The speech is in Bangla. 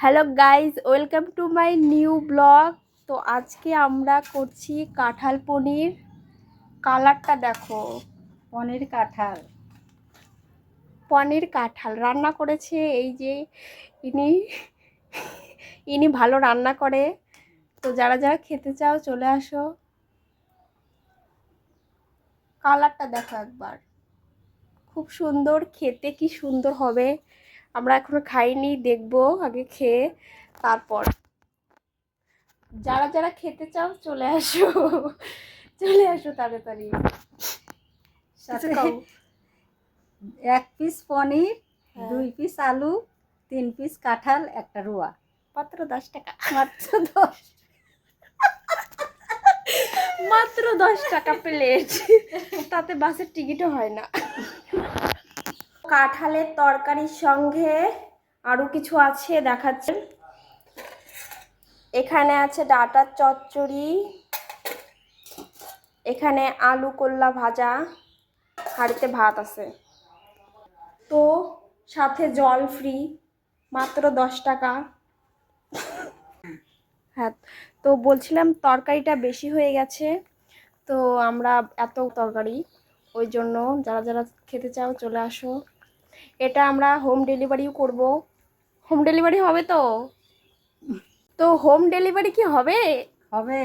Hello guys, welcome to my new blog. তো আজকে আমরা করছি কাঁঠাল পনির। কালারটা দেখো, পনির কাঁঠাল রান্না করেছে এই যে ইনি ইনি ভালো রান্না করে। তো যারা যারা খেতে চাও চলে আসো। কালারটা দেখো একবার, খুব সুন্দর খেতে, কি সুন্দর হবে। আমরা এখনো খাইনি, দেখবো আগে খেয়ে তারপর। যারা যারা খেতে চাও চলে আসো, চলে আসো তাড়াতাড়ি। সাথে 1 পিস পনির, 2 পিস আলু, 3 পিস কাঁঠাল, একটা রুয়া, মাত্র 10 টাকা। মাত্র 10। মাত্র 10 টাকা প্লেট, তাতে বাসের টিকিটও হয় না। কাঁঠালের তরকারির সঙ্গে আরো কিছু আছে দেখাচ্ছেন। এখানে আছে ডাঁটার চচ্চড়ি, এখানে আলু করলা ভাজা, হাঁড়িতে ভাত আছে। তো সাথে জল ফ্রি, মাত্র 10 টাকা। হ্যাঁ, তো বলছিলাম তরকারিটা বেশি হয়ে গেছে, তো আমরা এত তরকারি, ওই জন্য যারা যারা খেতে চাও চলে আসো। এটা আমরা হোম ডেলিভারিও করব। হোম ডেলিভারি হবে তো? তো হোম ডেলিভারি কি হবে? হবে।